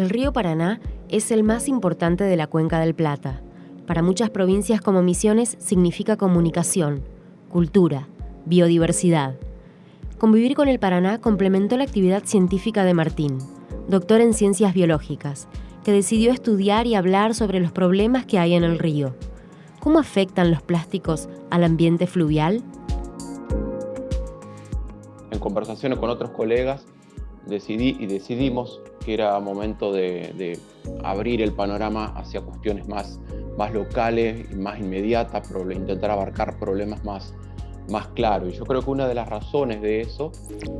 El río Paraná es el más importante de la Cuenca del Plata. Para muchas provincias como Misiones significa comunicación, cultura, biodiversidad. Convivir con el Paraná complementó la actividad científica de Martín, doctor en ciencias biológicas, que decidió estudiar y hablar sobre los problemas que hay en el río. ¿Cómo afectan los plásticos al ambiente fluvial? En conversaciones con otros colegas decidimos que era momento de abrir el panorama hacia cuestiones más locales y más inmediatas, intentar abarcar problemas más claros. Y yo creo que una de las razones de eso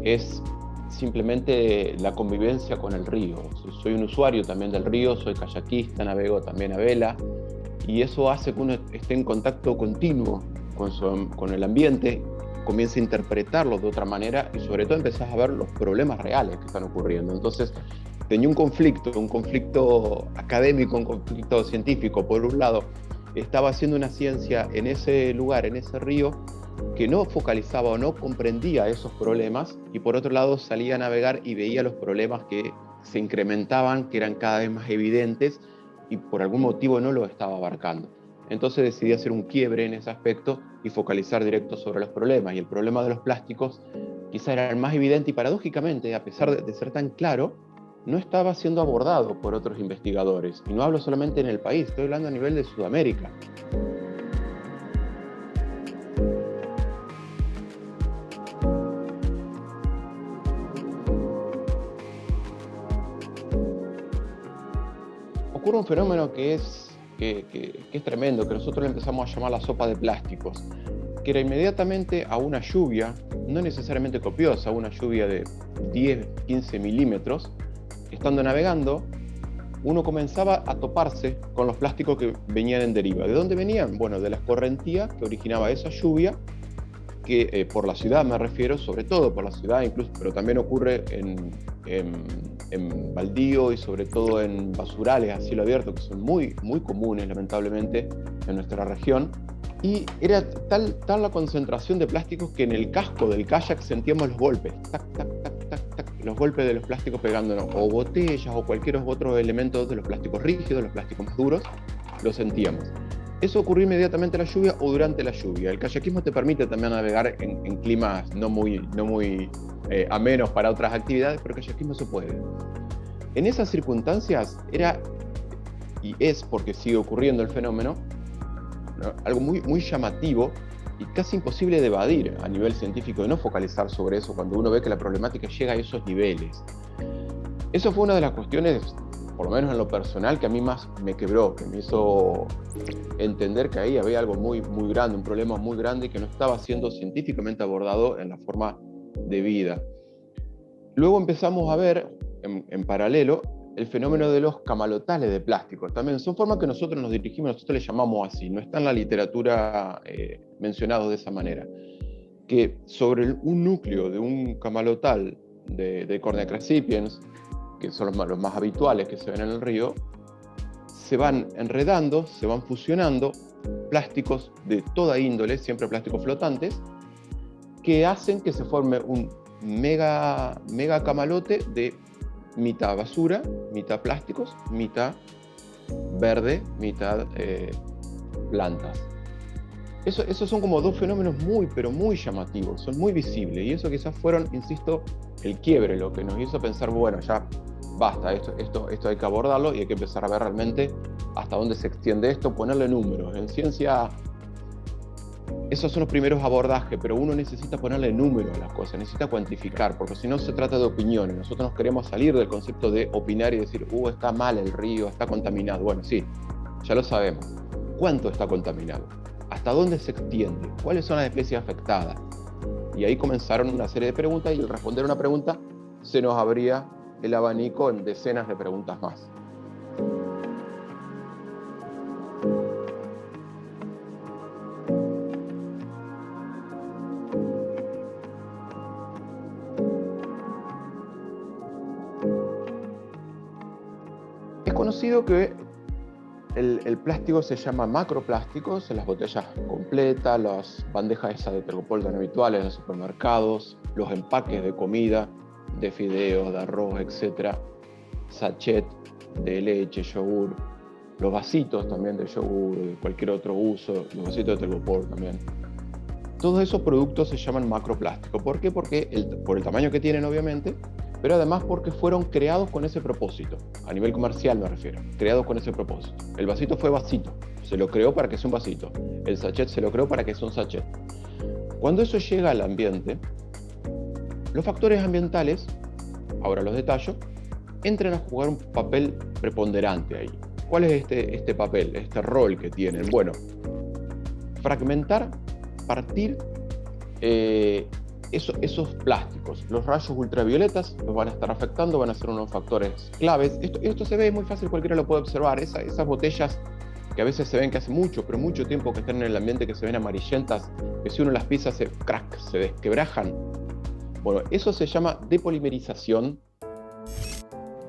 es simplemente la convivencia con el río. Soy un usuario también del río, soy kayakista, navego también a vela, y eso hace que uno esté en contacto continuo con el ambiente, comienza a interpretarlo de otra manera y sobre todo empezás a ver los problemas reales que están ocurriendo. Entonces tenía un conflicto académico, un conflicto científico. Por un lado, estaba haciendo una ciencia en ese lugar, en ese río, que no focalizaba o no comprendía esos problemas, y por otro lado salía a navegar y veía los problemas que se incrementaban, que eran cada vez más evidentes y por algún motivo no lo estaba abarcando. Entonces decidí hacer un quiebre en ese aspecto y focalizar directo sobre los problemas. Y el problema de los plásticos quizá era el más evidente y paradójicamente, a pesar de ser tan claro, no estaba siendo abordado por otros investigadores. Y no hablo solamente en el país, estoy hablando a nivel de Sudamérica. Ocurre un fenómeno que es tremendo, que nosotros le empezamos a llamar la sopa de plásticos, que era inmediatamente a una lluvia, no necesariamente copiosa, una lluvia de 10, 15 milímetros, estando navegando, uno comenzaba a toparse con los plásticos que venían en deriva. ¿De dónde venían? Bueno, de la escorrentía que originaba esa lluvia, que por la ciudad me refiero, sobre todo por la ciudad, incluso, pero también ocurre en baldío y sobre todo en basurales a cielo abierto, que son muy comunes lamentablemente en nuestra región. Y era tal la concentración de plásticos que en el casco del kayak sentíamos los golpes, tac, tac, tac, tac, tac, los golpes de los plásticos pegándonos, o botellas o cualquier otro elemento de los plásticos rígidos, los plásticos más duros, lo sentíamos. Eso ocurrió inmediatamente a la lluvia o durante la lluvia. El kayakismo te permite también navegar en climas no muy amenos para otras actividades, pero el kayakismo se puede. En esas circunstancias era, y es porque sigue ocurriendo el fenómeno, ¿no?, algo muy llamativo y casi imposible de evadir a nivel científico, de no focalizar sobre eso cuando uno ve que la problemática llega a esos niveles. Eso fue una de las cuestiones, por lo menos en lo personal, que a mí más me quebró, que me hizo entender que ahí había algo muy grande, un problema muy grande que no estaba siendo científicamente abordado en la forma debida. Luego empezamos a ver, en paralelo, el fenómeno de los camalotales de plástico. También son formas que nosotros nos dirigimos, nosotros les llamamos así, no está en la literatura mencionado de esa manera, que sobre un núcleo de un camalotal de Cornea crassipiens, que son los más habituales que se ven en el río, se van enredando, se van fusionando plásticos de toda índole, siempre plásticos flotantes, que hacen que se forme un mega camalote de mitad basura, mitad plásticos, mitad verde, mitad plantas. Esos son como dos fenómenos pero muy llamativos, son muy visibles, y eso quizás fueron, insisto, el quiebre, lo que nos hizo pensar, bueno, ya basta, esto hay que abordarlo y hay que empezar a ver realmente hasta dónde se extiende esto, ponerle números. En ciencia, esos son los primeros abordajes, pero uno necesita ponerle números a las cosas, necesita cuantificar, porque si no se trata de opiniones. Nosotros nos queremos salir del concepto de opinar y decir, está mal el río, está contaminado. Bueno, sí, ya lo sabemos. ¿Cuánto está contaminado? ¿Hasta dónde se extiende? ¿Cuáles son las especies afectadas? Y ahí comenzaron una serie de preguntas, y al responder una pregunta se nos abría el abanico en decenas de preguntas más. Es conocido que el plástico se llama macroplásticos en las botellas completas, las bandejas esas de tergopol tan habituales en los supermercados, los empaques de comida, de fideos, de arroz, etc., sachet, de leche, yogur, los vasitos también de yogur, de cualquier otro uso, los vasitos de telgopor también. Todos esos productos se llaman macroplásticos. ¿Por qué? Porque por el tamaño que tienen, obviamente, pero además porque fueron creados con ese propósito. A nivel comercial me refiero, creados con ese propósito. El vasito fue vasito, se lo creó para que sea un vasito. El sachet se lo creó para que sea un sachet. Cuando eso llega al ambiente, los factores ambientales, ahora los detallo, entran a jugar un papel preponderante ahí. ¿Cuál es este papel, este rol que tienen? Bueno, fragmentar, partir esos plásticos. Los rayos ultravioletas los van a estar afectando, van a ser unos factores claves. Esto se ve muy fácil, cualquiera lo puede observar. Esas botellas que a veces se ven que hace mucho tiempo que están en el ambiente, que se ven amarillentas, que si uno las pisa se desquebrajan. Bueno, eso se llama depolimerización.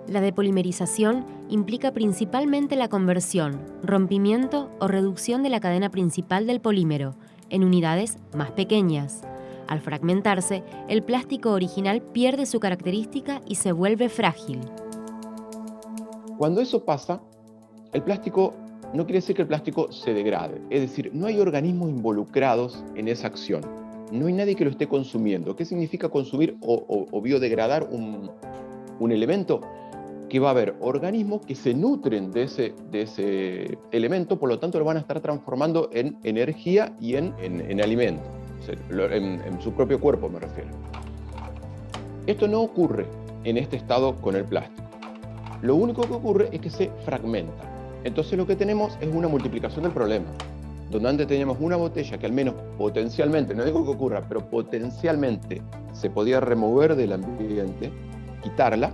La depolimerización implica principalmente la conversión, rompimiento o reducción de la cadena principal del polímero en unidades más pequeñas. Al fragmentarse, el plástico original pierde su característica y se vuelve frágil. Cuando eso pasa, el plástico no quiere decir que el plástico se degrade. Es decir, no hay organismos involucrados en esa acción. No hay nadie que lo esté consumiendo. ¿Qué significa consumir o biodegradar un elemento? Que va a haber organismos que se nutren de ese elemento, por lo tanto lo van a estar transformando en energía y en alimento. En su propio cuerpo me refiero. Esto no ocurre en este estado con el plástico. Lo único que ocurre es que se fragmenta. Entonces lo que tenemos es una multiplicación del problema. Donde antes teníamos una botella que al menos potencialmente, no digo que ocurra, pero potencialmente se podía remover del ambiente, quitarla,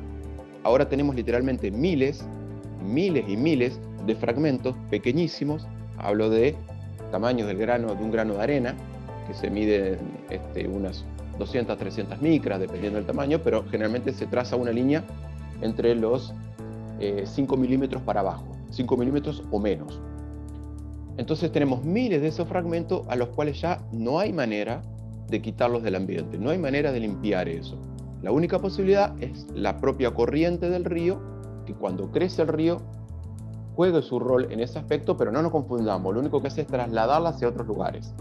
ahora tenemos literalmente miles y miles de fragmentos pequeñísimos. Hablo de tamaños de un grano de arena, que se miden unas 200, 300 micras, dependiendo del tamaño, pero generalmente se traza una línea entre los 5 milímetros para abajo, 5 milímetros o menos. Entonces tenemos miles de esos fragmentos a los cuales ya no hay manera de quitarlos del ambiente, no hay manera de limpiar eso. La única posibilidad es la propia corriente del río, que cuando crece el río juegue su rol en ese aspecto, pero no nos confundamos, lo único que hace es trasladarla hacia otros lugares.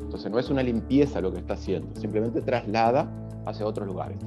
Entonces no es una limpieza lo que está haciendo, simplemente traslada hacia otros lugares.